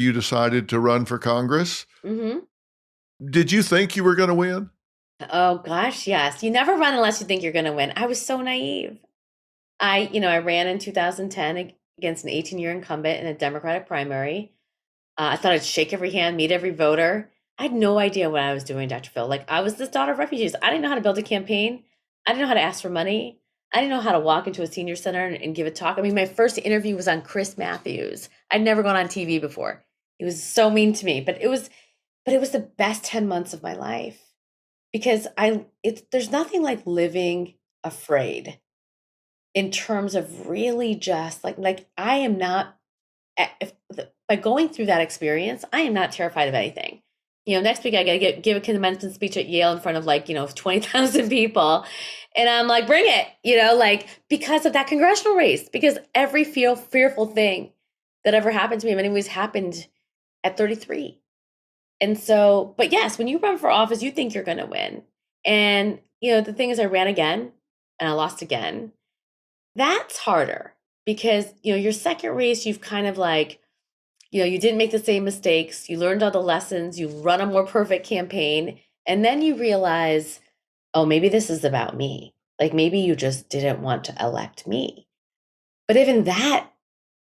You decided to run for Congress. Hmm. Did you think you were going to win? Oh gosh, yes. You never run unless you think you're going to win. I was so naive. I ran in 2010 against an 18-year incumbent in a Democratic primary. I thought I'd shake every hand, meet every voter. I had no idea what I was doing, Dr. Phil. Like, I was this daughter of refugees. I didn't know how to build a campaign. I didn't know how to ask for money. I didn't know how to walk into a senior center and give a talk. I mean, my first interview was on Chris Matthews. I'd never gone on TV before. He was so mean to me, but it was the best 10 months of my life because there's nothing like living afraid in terms of really just like I am not by going through that experience, I am not terrified of anything. Next week I got to give a commencement speech at Yale in front of 20,000 people. And I'm like, bring it, like because of that congressional race, because every fearful thing that ever happened to me, many ways happened at 33. And so, but yes, when you run for office, you think you're going to win. And, the thing is, I ran again and I lost again. That's harder because, your second race, you've kind of like, you didn't make the same mistakes. You learned all the lessons. You run a more perfect campaign. And then you realize, oh, maybe this is about me. Like maybe you just didn't want to elect me. But even that,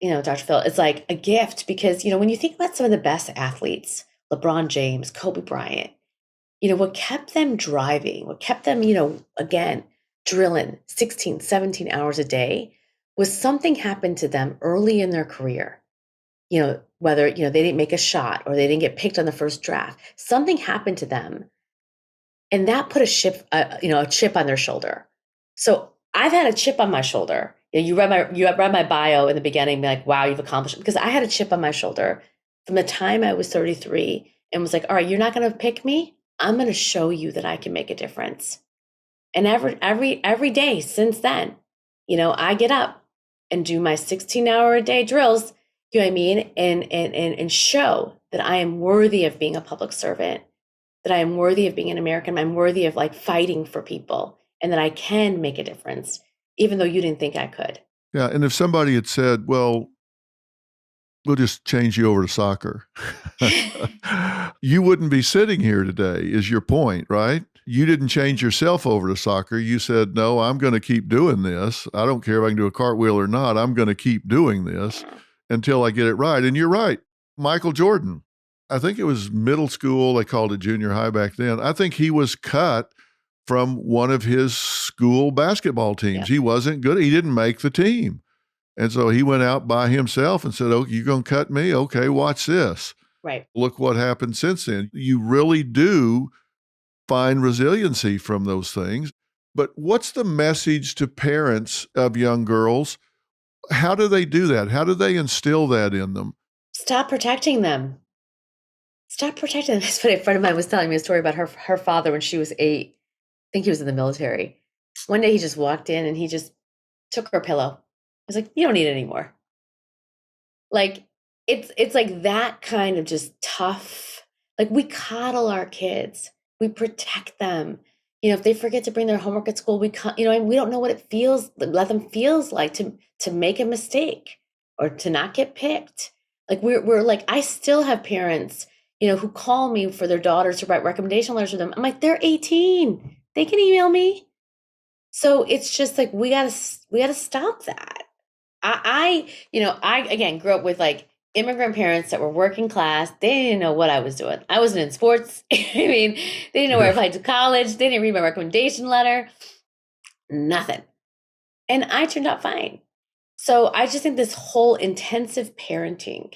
Dr. Phil, it's like a gift because, when you think about some of the best athletes, LeBron James, Kobe Bryant, what kept them driving, what kept them, again, drilling 16, 17 hours a day was something happened to them early in their career. Whether, they didn't make a shot or they didn't get picked on the first draft, something happened to them and that put a chip on their shoulder. So I've had a chip on my shoulder. You read my bio in the beginning, be like, wow, you've accomplished it. Because I had a chip on my shoulder from the time I was 33 and was like, all right, you're not going to pick me. I'm going to show you that I can make a difference. And every day since then, I get up and do my 16-hour a day drills, you know what I mean? And show that I am worthy of being a public servant, that I am worthy of being an American, I'm worthy of like fighting for people, and that I can make a difference, even though you didn't think I could. Yeah. And if somebody had said, well, we'll just change you over to soccer, you wouldn't be sitting here today, is your point, right? You didn't change yourself over to soccer. You said, no, I'm going to keep doing this. I don't care if I can do a cartwheel or not. I'm going to keep doing this until I get it right. And you're right. Michael Jordan, I think it was middle school. They called it junior high back then. I think he was cut from one of his school basketball teams. Yeah. He wasn't good. He didn't make the team. And so he went out by himself and said, oh, you're going to cut me? Okay, watch this. Right. Look what happened since then. You really do find resiliency from those things. But what's the message to parents of young girls? How do they do that? How do they instill that in them? Stop protecting them. Stop protecting them. That's what a friend of mine was telling me a story about her father when she was 8. I think he was in the military. One day he just walked in and he just took her pillow. He was like, you don't need it anymore. Like it's like that kind of just tough. Like we coddle our kids. We protect them. If they forget to bring their homework at school, and we don't know what it feels let them feels like to make a mistake or to not get picked. Like we're like I still have parents, who call me for their daughters to write recommendation letters for them. I'm like, they're 18. They can email me. So it's just like we gotta stop that. I again grew up with like immigrant parents that were working class. They didn't know what I was doing. I wasn't in sports. I mean, they didn't know where I applied to college. They didn't read my recommendation letter. Nothing. And I turned out fine. So I just think this whole intensive parenting,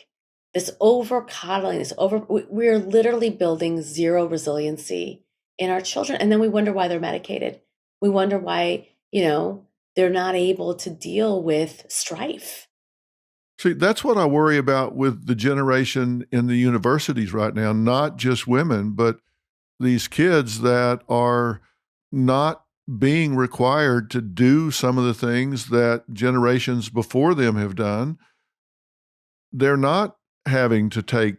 this over coddling, we're literally building zero resiliency in our children. And then we wonder why they're medicated. We wonder why, they're not able to deal with strife. See, that's what I worry about with the generation in the universities right now, not just women, but these kids that are not being required to do some of the things that generations before them have done. They're not having to take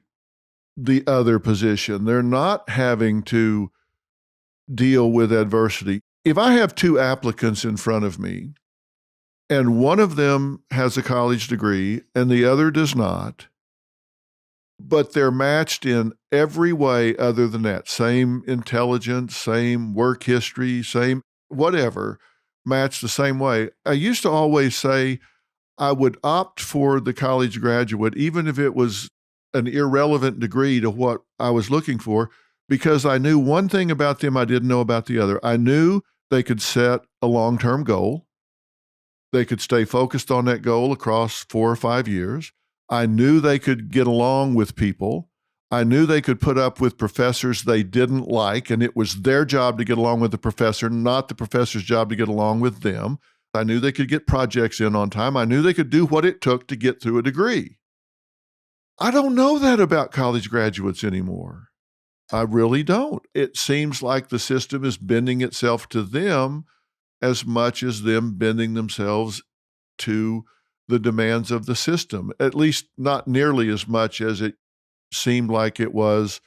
the other position. They're not having to deal with adversity. If I have two applicants in front of me and one of them has a college degree and the other does not, but they're matched in every way other than that. Same intelligence, same work history, same whatever, matched the same way. I used to always say I would opt for the college graduate, even if it was an irrelevant degree to what I was looking for, because I knew one thing about them I didn't know about the other. I knew they could set a long term goal. They could stay focused on that goal across 4 or 5 years. I knew they could get along with people. I knew they could put up with professors they didn't like, and it was their job to get along with the professor, not the professor's job to get along with them. I knew they could get projects in on time. I knew they could do what it took to get through a degree. I don't know that about college graduates anymore. I really don't. It seems like the system is bending itself to them as much as them bending themselves to the demands of the system, at least not nearly as much as it seemed like it was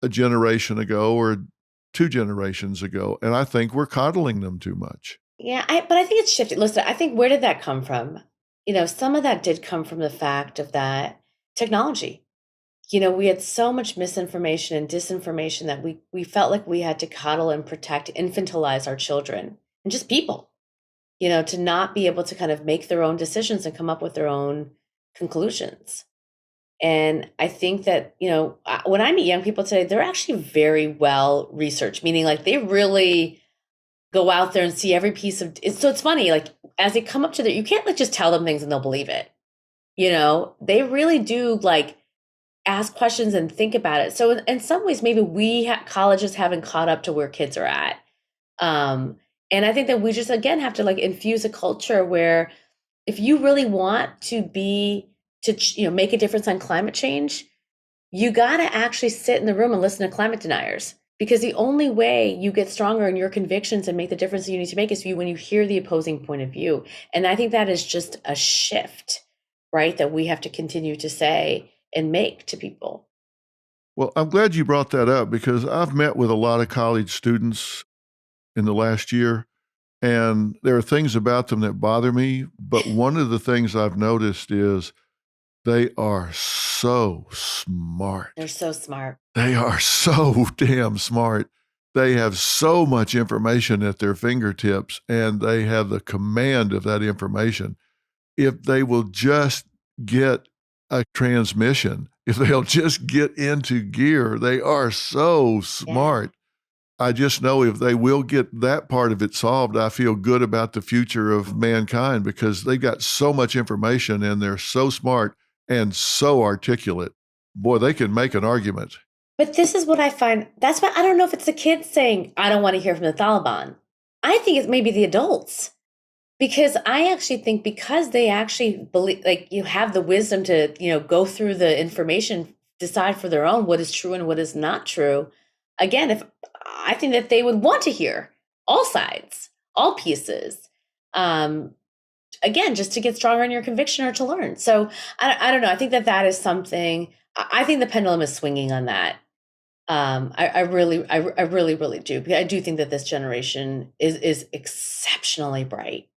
a generation ago or 2 generations ago. And I think we're coddling them too much. Yeah, but I think it's shifted. Listen, I think where did that come from? Some of that did come from the fact of that technology. We had so much misinformation and disinformation that we felt like we had to coddle and protect, infantilize our children and just people, to not be able to kind of make their own decisions and come up with their own conclusions. And I think that, when I meet young people today, they're actually very well researched, meaning like they really go out there and see every piece of it. So it's funny, like as they come up to you can't like just tell them things and they'll believe it. They really do like ask questions and think about it. So in some ways, maybe colleges haven't caught up to where kids are at. And I think that we just, again, have to like infuse a culture where if you really want to make a difference on climate change, you got to actually sit in the room and listen to climate deniers. Because the only way you get stronger in your convictions and make the difference that you need to make is when you hear the opposing point of view. And I think that is just a shift, right, that we have to continue to say and make to people. Well, I'm glad you brought that up because I've met with a lot of college students in the last year, and there are things about them that bother me. But one of the things I've noticed is they are so smart. They're so smart. They are so damn smart. They have so much information at their fingertips, and they have the command of that information. If they will just get a transmission, if they'll just get into gear, they are so smart. Yeah. I just know if they will get that part of it solved, I feel good about the future of mankind because they've got so much information and they're so smart and so articulate. Boy, they can make an argument. But this is what I find. That's why I don't know if it's the kids saying, I don't want to hear from the Taliban. I think it's maybe the adults. Because I actually think because they actually believe, like you have the wisdom to, go through the information, decide for their own what is true and what is not true. Again, I think that they would want to hear all sides, all pieces. Again, just to get stronger in your conviction or to learn. So I don't know. I think that is something. I think the pendulum is swinging on that. I really do. Because I do think that this generation is exceptionally bright.